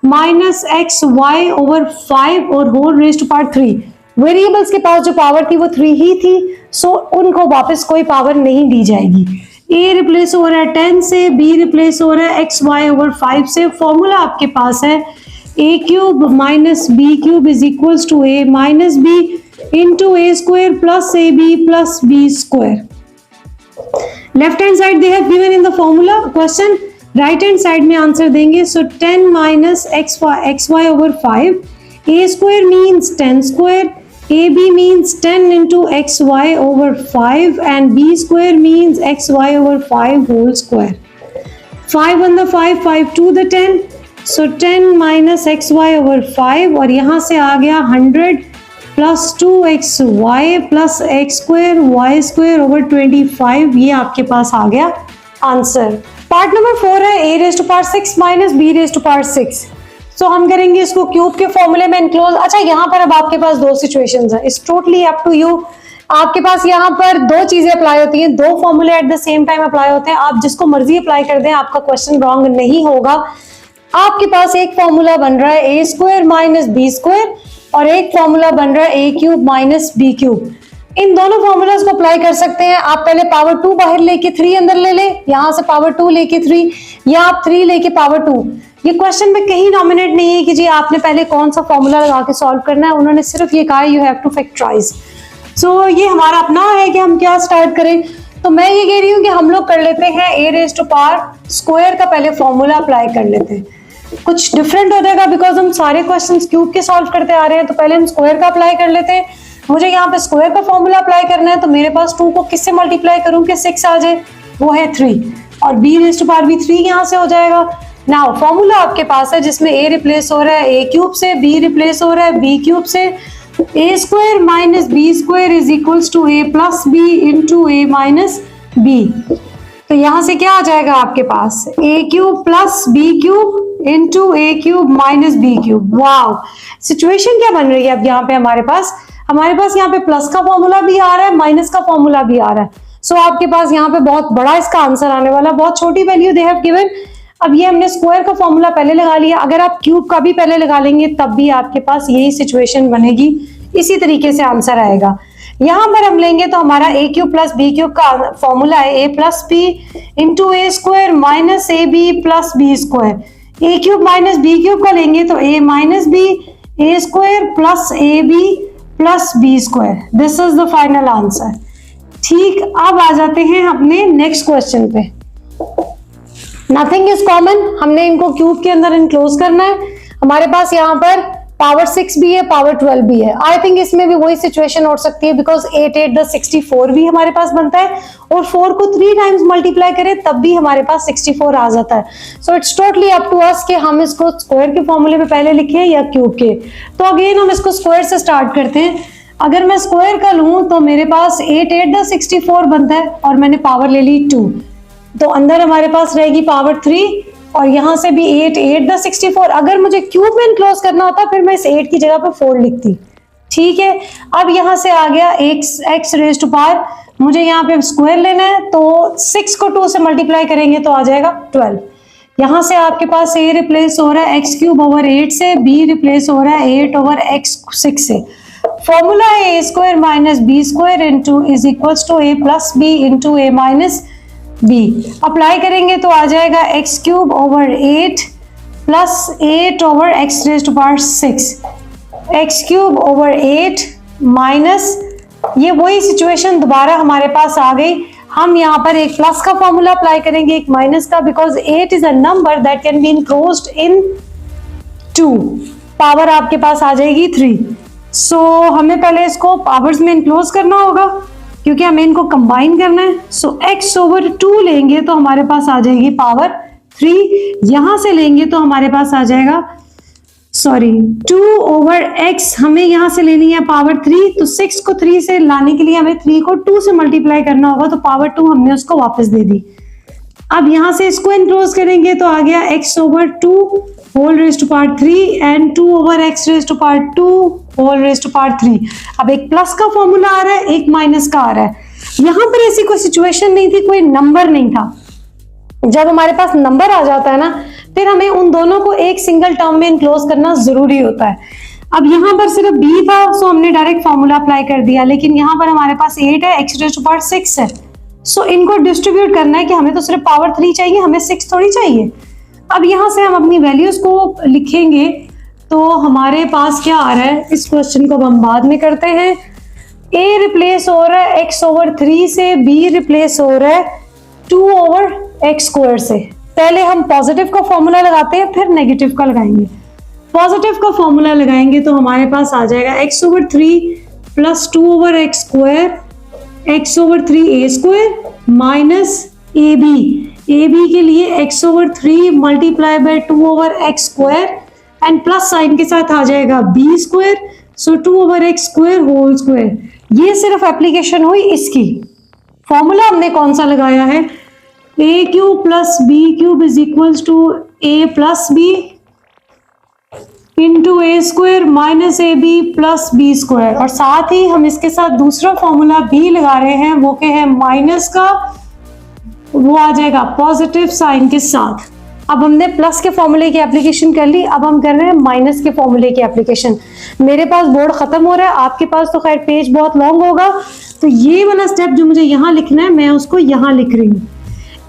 माइनस एक्स वाई ओवर 5 और whole raise to power 3। Variables के पास जो पावर थी वो 3 ही थी सो उनको वापस कोई पावर नहीं दी जाएगी। a रिप्लेस हो रहा है 10 से, b रिप्लेस हो रहा है एक्स वाई ओवर 5 से। फॉर्मूला आपके पास है a cube minus B cube is equals to a minus B into a square plus A B plus B square. Left hand side they have given in the formula question, right hand side में answer देंगे। So 10 minus X Y over 5, a square means 10 square, ab means 10 into xy over 5 and b square means xy over 5 whole square। 5 on the 5, 5 to the 10, so 10 minus xy over 5 और यहाँ से आ गया 100 plus 2xy plus x square y square over 25। ये आपके पास आ गया answer. Part number 4 है a raised to power 6 minus b raised to power 6। तो हम करेंगे इसको क्यूब के फॉर्मूले में इनक्लोज। अच्छा, यहाँ पर अब आपके पास दो सिचुएशंस है, it's totally up to you आपके पास यहाँ पर दो चीजें अप्लाई होती हैं, दो फॉर्मूले at the same time apply होते हैं। आप जिसको मर्जी अप्लाई कर दें, आपका क्वेश्चन रॉन्ग नहीं होगा। आपके पास एक फॉर्मूला बन रहा है A square minus B square और एक फॉर्मूला बन रहा है ए क्यूब माइनस बी क्यूब। इन दोनों फॉर्मूलाज को अप्लाई कर सकते हैं। आप पहले पावर 2 बाहर लेके 3 अंदर ले ले, यहां से पावर 2 लेके 3, या आप 3 लेके पावर 2। ये क्वेश्चन में कहीं नॉमिनेट नहीं है कि जी आपने पहले कौन सा फॉर्मूला लगा के सॉल्व करना है। उन्होंने सिर्फ ये कहा है यू हैव टू फैक्टराइज। सो ये हमारा अपना है कि हम क्या स्टार्ट करें। तो मैं ये कह रही हूँ कि हम लोग कर लेते हैं ए रेज़ टू पावर स्क्वायर का पहले फॉर्मूला अप्लाई कर लेते हैं। कुछ डिफरेंट हो जाएगा बिकॉज हम सारे क्वेश्चंस क्यूब के सॉल्व करते आ रहे हैं। तो पहले हम स्क्वायर का अप्लाई कर लेते हैं। मुझे यहाँ पे स्क्वायर का फॉर्मूला अप्लाई करना है, तो मेरे पास 2 को किससे मल्टीप्लाई करूँ कि 6 आ जाए, वो है 3, और b रेज़ टू पावर भी 3 यहाँ से हो जाएगा। नाउ फॉर्मूला आपके पास है जिसमें a रिप्लेस हो रहा है a क्यूब से, b रिप्लेस हो रहा है b क्यूब से। a square minus B square is equals to a plus B into a minus B. तो यहाँ से क्या आ जाएगा आपके पास a cube plus b cube into a cube minus b cube. Wow, situation क्या बन रही है अब यहाँ पे हमारे पास यहाँ पे प्लस का फॉर्मूला भी आ रहा है, माइनस का फॉर्मूला भी आ रहा है। सो आपके पास यहाँ पे बहुत बड़ा इसका आंसर आने वाला, बहुत छोटी वैल्यू दे हैव गिवन। अब ये हमने स्क्वायर का फॉर्मूला पहले लगा लिया, अगर आप क्यूब का भी पहले लगा लेंगे तब भी आपके पास यही सिचुएशन बनेगी, इसी तरीके से आंसर आएगा। यहाँ पर हम लेंगे तो हमारा a cube plus B cube का फॉर्मूला है a plus B into A square minus A B plus B square. A cube minus B cube का लेंगे तो a minus B a square plus A B plus B square. This is the final answer. ठीक, अब आ जाते हैं अपने next question पे। नथिंग इज कॉमन, हमने इनको क्यूब के अंदर इनक्लोज करना है। हमारे पास यहाँ पर पावर 6 भी है, पावर 12 भी है। आई थिंक इसमें भी वही सिचुएशन हो सकती है बिकॉज 8 8 द 64 भी हमारे पास बनता है, और 4 को 3 टाइम्स मल्टीप्लाई करें तब भी हमारे पास 64 आ जाता है। So it's totally up to us कि हम इसको स्क्वायर के फॉर्मूले में पहले लिखें या क्यूब के। तो अगेन हम इसको स्क्वायर से स्टार्ट करते हैं। अगर मैं स्क्वायर का लूं तो मेरे पास 8 8 द 64 बनता है और मैंने पावर ले ली 2, तो अंदर हमारे पास रहेगी पावर 3 और यहाँ से भी 8 8 द 64। अगर मुझे क्यूब में इनक्लोज करना होता फिर मैं इस 8 की जगह पर 4 लिखती। ठीक है, अब यहाँ से आ गया x रेज़ टू पावर, मुझे यहाँ पे स्क्वायर लेना है तो 6 को 2 से मल्टीप्लाई करेंगे तो आ जाएगा 12। यहाँ से आपके पास a रिप्लेस हो रहा है x क्यूब ओवर 8 से, b रिप्लेस हो रहा है 8 ओवर x 6 से। फॉर्मूला है a square minus B square into is equals to a plus B into a minus b। Apply करेंगे तो आ जाएगा x cube over 8 plus 8 over x raise to power 6, x cube over 8 minus, ये वही situation दोबारा हमारे पास आ गई। हम यहाँ पर एक प्लस का फॉर्मूला अप्लाई करेंगे, एक माइनस का, because 8 is a number that can be enclosed in 2। Power आपके पास आ जाएगी 3। सो हमें पहले इसको पावर्स में इनक्लोज करना होगा क्योंकि हमें इनको कंबाइन करना है। सो x ओवर 2 लेंगे तो हमारे पास आ जाएगी पावर 3, यहां से लेंगे तो हमारे पास आ जाएगा 2 ओवर x, हमें यहां से लेनी है पावर 3, तो 6 को 3 से लाने के लिए हमें 3 को 2 से मल्टीप्लाई करना होगा, तो पावर 2 हमने उसको वापस दे दी। अब यहां से इसको इनक्लोज करेंगे तो आ गया x over 2 whole raise to power 3 and 2 over x raise to power 2 whole raise to power 3। अब एक प्लस का फॉर्मूला आ रहा है, एक माइनस का आ रहा है। यहां पर ऐसी कोई सिचुएशन नहीं थी, कोई नंबर नहीं था। जब हमारे पास नंबर आ जाता है ना, फिर हमें उन दोनों को एक सिंगल टर्म में इनक्लोज करना जरूरी होता है। अब यहाँ पर सिर्फ b था, सो हमने डायरेक्ट फॉर्मूला अप्लाई कर दिया, लेकिन यहाँ पर हमारे पास 8 है, x रेज़ टू पावर 6 है। सो इनको डिस्ट्रीब्यूट करना है कि हमें तो सिर्फ पावर 3 चाहिए, हमें 6 थोड़ी चाहिए। अब यहाँ से हम अपनी वैल्यूज को लिखेंगे तो हमारे पास क्या आ रहा है, इस क्वेश्चन को हम बाद में करते हैं। a रिप्लेस हो रहा है x ओवर 3 से, b रिप्लेस हो रहा है 2 ओवर x स्क्वायर से। पहले हम पॉजिटिव का फॉर्मूला लगाते हैं, फिर नेगेटिव का लगाएंगे। पॉजिटिव का फॉर्मूला लगाएंगे तो हमारे पास आ जाएगा x over 3 plus 2 over x square, x over 3 a square minus A B के लिए x over 3 multiply by 2 over x square and plus sign के साथ आ जाएगा b square, so 2 over x square whole square. ये सिर्फ application हुई इसकी। फॉर्मूला हमने कौन सा लगाया है, a cube plus B cube is equals to a plus B into A square minus A B plus B square, और साथ ही हम इसके साथ दूसरा फॉर्मूला भी लगा रहे हैं, वो क्या है, माइनस का, वो आ जाएगा पॉजिटिव साइन के साथ। अब हमने प्लस के फॉर्मूले की एप्लीकेशन कर ली, अब हम कर रहे हैं माइनस के फॉर्मूले की एप्लीकेशन। मेरे पास बोर्ड खत्म हो रहा है, आपके पास तो खैर पेज बहुत लॉन्ग होगा, तो ये वाला स्टेप जो मुझे यहाँ लिखना है मैं उसको यहाँ लिख रही हूँ।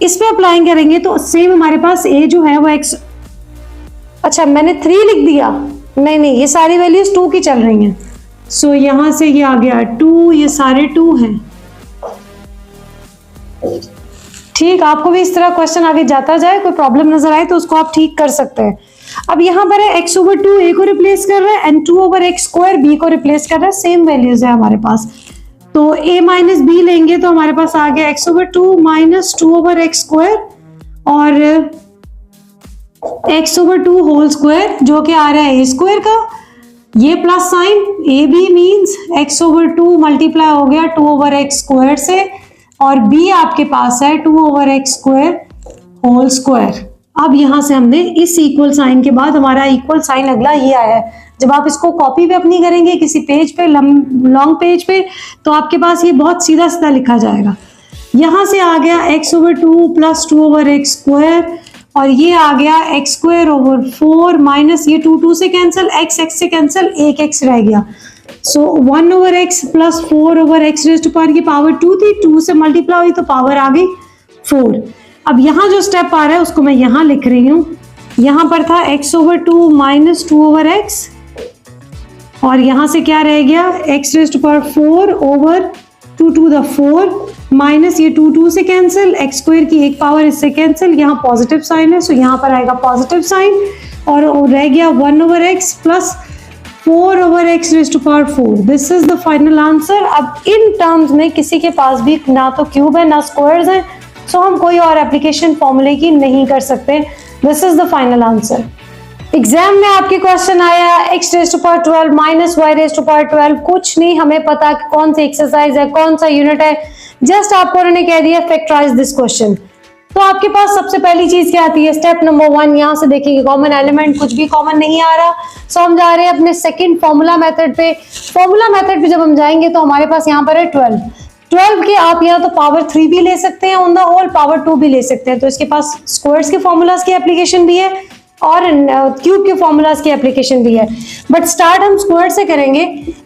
इस पे अप्लाई करेंगे तो सेम हमारे पास ए जो है वो एक्स, अच्छा मैंने 3 लिख दिया, नहीं नहीं ये सारी वैल्यूज 2 की चल रही हैं। सो यहां से ये आ गया 2, ये सारे 2 हैं। ठीक, आपको भी इस तरह क्वेश्चन आगे जाता जाए, कोई प्रॉब्लम नजर आए तो उसको आप ठीक कर सकते हैं। अब यहाँ पर है x ओवर 2 a को रिप्लेस कर रहा है and 2 over x square b को रिप्लेस कर रहा है, सेम वैल्यूज है हमारे पास। तो a माइनस बी लेंगे तो हमारे पास आ गया x over 2 minus 2 over x square और x ओवर 2 होल स्क्वायर जो कि आ रहा है a स्क्वायर का, ये plus sign A B means x over 2 multiply हो गया 2 ओवर x स्क्वायर से, और b आपके पास है 2 over x square whole square. अब यहां से हमने इस इक्वल साइन के बाद हमारा इक्वल साइन अगला ये आया है। जब आप इसको कॉपी पे अपनी करेंगे किसी पेज पे, लॉन्ग पेज पे, तो आपके पास ये बहुत सीधा सीधा लिखा जाएगा। यहां से आ गया x over 2 plus 2 over x square, और ये आ गया x स्क्वायर ओवर 4 माइनस ये 2 से कैंसिल, x से कैंसिल, एक x रह गया। So 1 over x plus 4 over x raise to power की पावर 2 थी, 2 से मल्टीप्लाई हुई तो पावर आ गई 4। अब यहाँ जो स्टेप आ रहा है उसको मैं यहाँ लिख रही हूँ। यहाँ पर था x over 2 minus 2 over x, और यहाँ से क्या रह गया x raise to power 4 over 2 to the 4 minus ये 2 से कैंसिल, x स्क्वायर की एक पावर इससे कैंसिल, यहाँ पॉजिटिव साइन है सो यहाँ पर आएगा पॉजिटिव साइन, और रह गया 1 over x plus 4 over x raise to power 4। This is the final answer. अब इन टर्म्स में किसी के पास भी ना तो क्यूब है ना स्क्वायर्स हैं, सो हम कोई और एप्लीकेशन फॉर्मूले की नहीं कर सकते। This is the final answer. Exam में आपके क्वेश्चन आया x raise to power 12 minus y raise to power 12, कुछ नहीं हमें पता कि कौन सी एक्सरसाइज है, कौन सा यूनिट है, जस्ट आपको उन्होंने कह दिया फैक्टराइज दिस क्वेश्चन। तो आपके पास सबसे पहली चीज क्या आती है, स्टेप नंबर 1, यहाँ से देखिए कॉमन एलिमेंट कुछ भी कॉमन नहीं आ रहा, सो हम जा रहे हैं अपने सेकंड फॉर्मूला मेथड पे। फॉर्मूला मेथड पे जब हम जाएंगे तो हमारे पास यहाँ पर है 12 के आप यहाँ तो पावर 3 भी ले सकते हैं, ऑन द होल पावर 2 भी ले सकते हैं, तो इसके पास स्क्वायर्स के फॉर्मूलाज की एप्लीकेशन भी है और क्यूब के फॉर्मूलाज की एप्लीकेशन भी है। बट स्टार्ट हम स्क्वायर से करेंगे,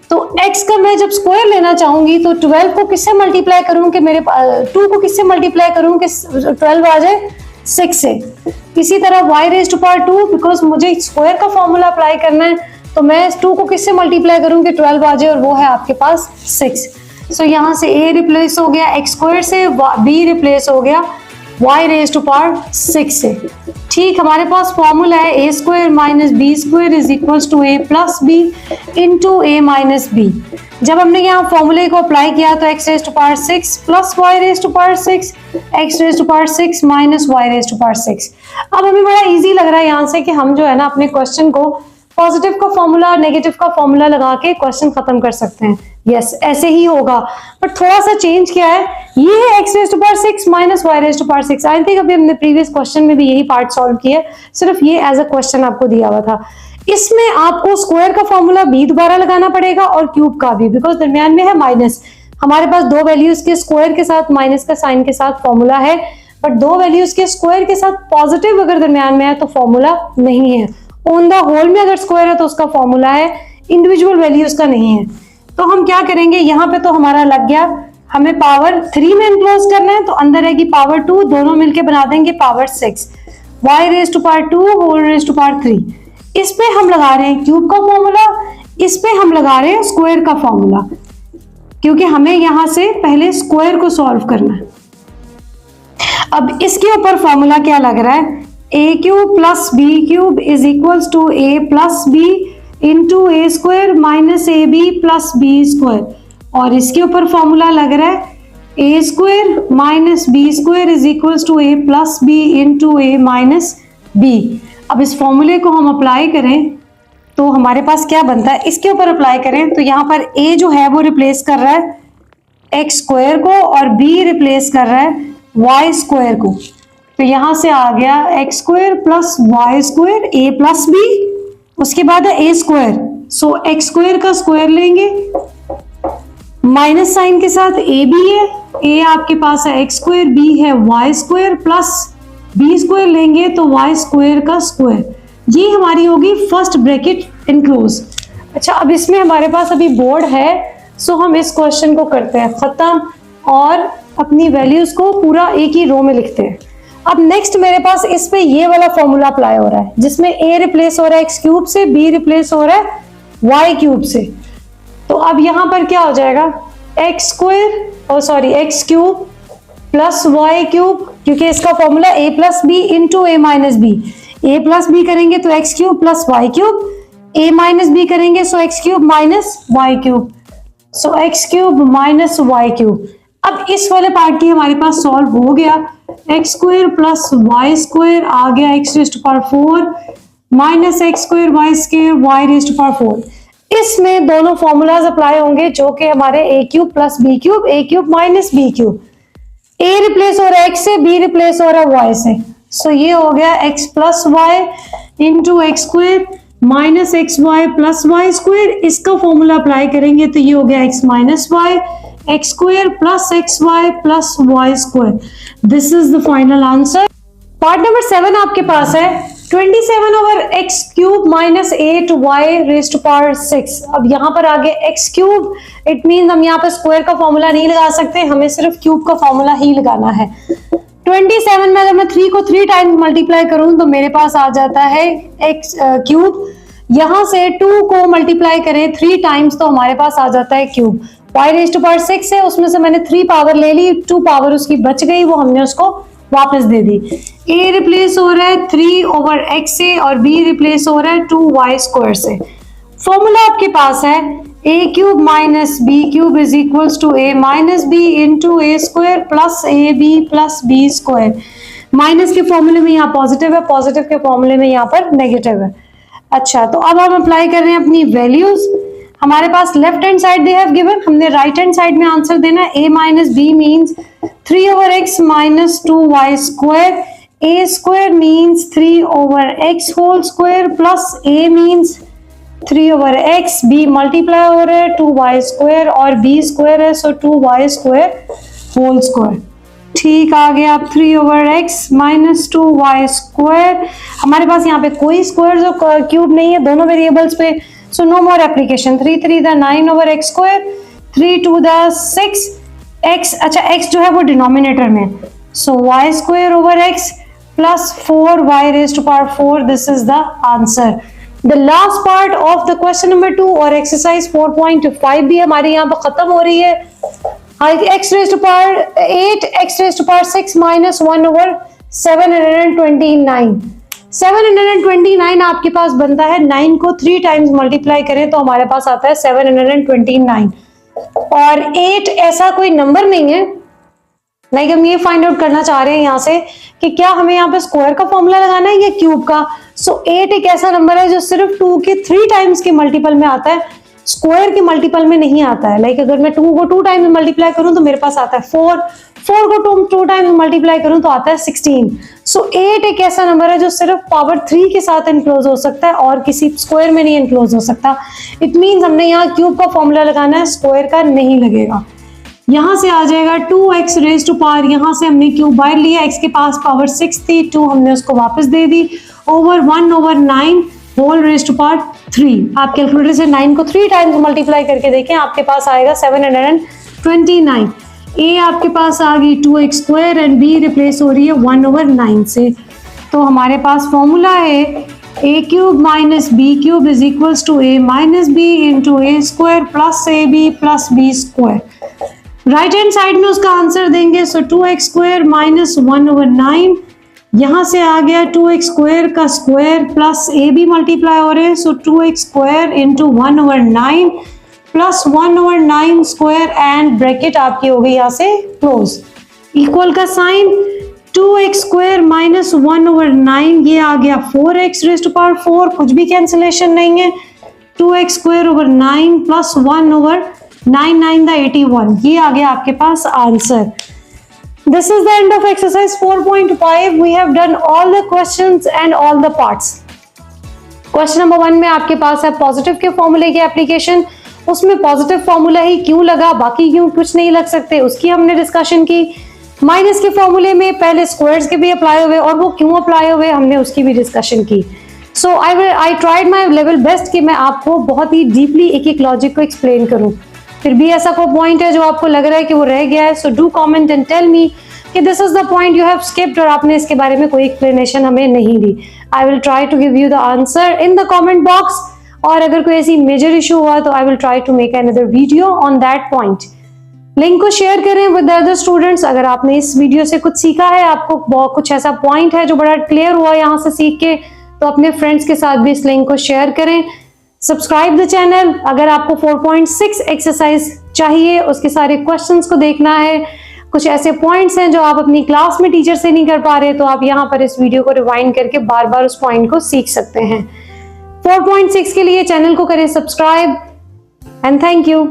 तो x का मैं जब स्क्वायर लेना चाहूंगी तो 12 को किससे मल्टीप्लाई करूं कि मेरे 2 को किससे मल्टीप्लाई करूं कि 12 आ जाए 6 से। इसी तरह y raise to power 2, because मुझे स्क्वायर का फॉर्मूला अप्लाई करना है तो मैं 2 को किससे मल्टीप्लाई करूं कि 12 आ जाए, और वो है आपके पास 6। सो यहाँ से a रिप्लेस हो गया x स्क्वायर से, b रिप्लेस हो गया y रेज़ टू पावर 6 से। ठीक, हमारे पास फॉर्मूला है a square minus B square is equals to a plus B into a minus B. जब हमने यहाँ फॉर्मूले को अप्लाई किया तो x raise to power 6 plus y raise to power 6, x raise to power 6 minus y raise to power 6। अब हमें बड़ा इजी लग रहा है यहाँ से कि हम जो है ना अपने क्वेश्चन को पॉजिटिव का फॉर्मूला नेगेटिव का फॉर्मूला लगा के क्वेश्चन खत्म कर सकते हैं। यस, ऐसे ही होगा, बट थोड़ा सा चेंज किया है। ये है x raise to power 6 minus y raise to power 6। I think अभी हमने प्रीवियस क्वेश्चन में भी यही पार्ट सॉल्व किया, सिर्फ ये एज अ क्वेश्चन आपको दिया हुआ था। इसमें आपको स्क्वायर का फॉर्मूला भी दोबारा लगाना पड़ेगा और क्यूब का भी, बिकॉज दरमियान में है माइनस। हमारे पास दो वैल्यूज के स्क्वायर के साथ माइनस का साइन के साथ फॉर्मूला है, बट दो वैल्यूज के स्क्वायर के साथ पॉजिटिव अगर दरमियान में है तो फॉर्मूला नहीं है। ऑन द होल में अगर स्क्वायर है तो उसका फॉर्मूला है, इंडिविजुअल वैल्यूज का नहीं है। तो हम क्या करेंगे, यहाँ पे तो हमारा लग गया, हमें पावर 3 में इनक्लोज करना है तो अंदर रहेगी पावर 2, दोनों मिलके बना देंगे power 6। y raise to power 2 whole raise to power 3। इस पे हम लगा रहे हैं क्यूब का फॉर्मूला, इस पे हम लगा रहे हैं स्क्वायर का फॉर्मूला, क्योंकि हमें यहां से पहले स्क्वायर को सॉल्व करना है। अब इसके ऊपर फॉर्मूला क्या लग रहा है, a cube plus B cube is equals to a plus B into A square minus A B plus B square, और इसके ऊपर फॉर्मूला लग रहा है A square minus B square is equals to A plus B into A minus B. अब इस फॉर्मूले को हम अप्लाई करें तो हमारे पास क्या बनता है, इसके ऊपर अप्लाई करें तो यहाँ पर a जो है वो रिप्लेस कर रहा है एक्स स्क्वायर को और b रिप्लेस कर रहा है वाई स्क्वायर को। तो यहाँ से आ गया X square plus Y square a plus B उसके बाद है A square, so X square का स्क्वायर लेंगे, माइनस साइन के साथ ए बी है, ए आपके पास है एक्स स्क्वायर, बी है Y square, plus B square लेंगे तो वाई स्क्वायर का स्क्वायर। ये हमारी होगी फर्स्ट ब्रैकेट इनक्लोज। अच्छा, अब इसमें हमारे पास अभी बोर्ड है, सो हम इस क्वेश्चन को करते हैं खत्म और अपनी वैल्यूज को पूरा एक ही रो में लिखते हैं। अब नेक्स्ट मेरे पास इस पे ये वाला फॉर्मूला अप्लाई हो रहा है जिसमें ए रिप्लेस हो रहा है एक्स क्यूब से, बी रिप्लेस हो रहा है वाई क्यूब से। तो अब यहां पर क्या हो जाएगा, एक्स स्क्वायर और sorry X cube plus Y cube, क्योंकि इसका formula A plus B into A minus B. A plus B करेंगे तो X cube plus Y cube, A minus B करेंगे so X cube minus Y cube, so X cube minus Y cube. अब इस वाले part की हमारे पास solve हो गया, X square plus Y square आ गया X raise to power 4 minus X square Y square Y raise to power 4। इसमें दोनों फॉर्मूलाज अप्लाई होंगे जो कि हमारे A cube plus B cube, A cube minus B cube. A replace हो रहा है एक्स से, बी रिप्लेस हो रहा है वाई से, सो ये हो गया X plus Y into X square minus X Y plus Y square. इसका फॉर्मूला अप्लाई करेंगे तो ये हो गया X minus Y X square plus X Y plus Y square. This is the final answer. Part number 7 आपके पास है 27 over X cube minus 8 Y raise to power 6। अब यहाँ पर आगे एक्स क्यूब, इट मीन हम यहाँ पर स्क्वायर का फॉर्मूला नहीं लगा सकते, हमें सिर्फ क्यूब का फॉर्मूला ही लगाना है। 27 में अगर मैं 3 को 3 टाइम्स मल्टीप्लाई करूं तो मेरे पास आ जाता है एक्स क्यूब। यहां से 2 को मल्टीप्लाई करें 3 टाइम्स तो हमारे पास आ जाता है cube. y raise to power 6 है, उसमें से मैंने 3 पावर ले ली, 2 पावर उसकी बच गई, वो हमने उसको वापस दे दी। a रिप्लेस हो रहा है 3 ओवर x से और b रिप्लेस हो रहा है 2y स्क्वायर से। फॉर्मूला आपके पास है a cube minus B cube is equals to a minus B into A square plus A B plus B square. Minus के फॉर्मूले में यहाँ पॉजिटिव है, पॉजिटिव के फॉर्मूले में यहाँ पर नेगेटिव है। अच्छा, तो अब हम अप्लाई कर रहे हैं अपनी वैल्यूज। हमारे पास left hand side they have given, हमने राइट हैंड साइड में आंसर देना है। a minus B means 3 over x minus 2y square, a square means 3 over x whole square plus a means 3 over x, b multiply हो रहा है 2y square और b square है so 2y square whole square. ठीक, आ गया अब 3 over x minus 2y square. हमारे पास यहाँ पे कोई स्क्वायर और क्यूब नहीं है दोनों वेरिएबल्स पे, so no more application. 3 3 the 9 over x square, 3 2 the 6 x। अच्छा, x जो है वो डिनोमिनेटर में, so y square over x plus 4y raise to power 4। This is the answer. The last part of the question number 2 और exercise 4.5 भी हमारी यहाँ पर खत्म हो रही है। x raise to power 8 x raise to power 6 minus 1 over 729। 729 आपके पास बनता है, 9 को 3 टाइम्स मल्टीप्लाई करें तो हमारे पास आता है 729। और 8 ऐसा कोई नंबर नहीं है, लाइक हम ये फाइंड आउट करना चाह रहे हैं यहाँ से कि क्या हमें यहाँ पे स्क्वायर का फॉर्मूला लगाना है या क्यूब का। सो 8 एक ऐसा नंबर है जो सिर्फ 2 के 3 टाइम्स के मल्टीपल में आता है, स्क्वायर के मल्टीपल में नहीं आता है। लाइक अगर मैं 2 को 2 टाइम्स मल्टीप्लाई करूं तो मेरे पास आता है 4, 4 को 2 टाइम्स मल्टीप्लाई करूं तो आता है 16। सो 8 एक ऐसा नंबर है जो सिर्फ पावर 3 के साथ इनक्लोज हो सकता है और किसी स्क्वायर में नहीं इनक्लोज हो सकता। इट मीन्स हमने यहाँ क्यूब का फॉर्मूला लगाना है, स्क्वायर का नहीं लगेगा। यहाँ से आ जाएगा 2x रेज़ टू पावर, यहाँ से हमने क्यूब बाहर लिया, x के पास पावर 6 थी, 2 हमने उसको वापस दे दी, over 1 over 9 whole raise to power 3। आप कैलकुलेटर से 9 को 3 टाइम्स मल्टीप्लाई करके देखें, आपके पास आएगा 729। a आपके पास आ गई 2x square and b replace हो रही है 1 ओवर 9 से। तो हमारे पास फॉर्मूला है a cube minus B cube is equals to a minus B into A square plus A B plus B square. Right hand side में उसका आंसर देंगे, सो 2x स्क्वायर माइनस 1 ओवर 9, यहाँ से आ गया 2x स्क्वायर का square plus A B multiply हो रहे हैं, so 2x square into 1 over 9 plus 1 over 9 square and bracket आपकी हो गई यहाँ से क्लोज। इक्वल का sign, 2x square minus 1 over 9, ये आ गया 4x रेज़ टू पावर 4, कुछ भी कैंसिलेशन नहीं है। 2x square over 9 plus 1 over 9 9 the 81, ये आ गया आपके पास answer. This is the end of exercise 4.5. We have done all the questions and all the parts. Question number 1 में आपके पास है पॉजिटिव के फॉर्मूले की एप्लीकेशन। उसमें पॉजिटिव फॉर्मूला ही क्यों लगा, बाकी क्यों कुछ नहीं लग सकते, उसकी हमने डिस्कशन की। माइनस के फॉर्मूले में पहले स्क्वायर्स के भी अप्लाई हुए और वो क्यों अप्लाई हुए, हमने उसकी भी डिस्कशन की। So I tried my level best कि मैं आपको बहुत ही डीपली एक एक लॉजिक को एक्सप्लेन करूं। फिर भी ऐसा कोई पॉइंट है जो आपको लग रहा है कि वो रह गया है, so do comment and tell me कि this is the point you have skipped और आपने इसके बारे में कोई एक्सप्लेनेशन हमें नहीं दी। I will try to give you the answer in the comment box, और अगर कोई ऐसी मेजर इशू हुआ तो I will try to make another video on that point. Link को शेयर करें विद अदर स्टूडेंट्स। अगर आपने इस वीडियो से कुछ सीखा है, आपको कुछ ऐसा पॉइंट है जो बड़ा क्लियर हुआ यहाँ से सीख के, तो अपने फ्रेंड्स के साथ भी इस लिंक को शेयर करें। Subscribe the channel. अगर आपको 4.6 एक्सरसाइज चाहिए, उसके सारे क्वेश्चंस को देखना है, कुछ ऐसे पॉइंट्स हैं जो आप अपनी क्लास में टीचर से नहीं कर पा रहे, तो आप यहाँ पर इस वीडियो को रिवाइंड करके बार बार उस पॉइंट को सीख सकते हैं। 4.6 के लिए चैनल को करें सब्सक्राइब एंड थैंक यू।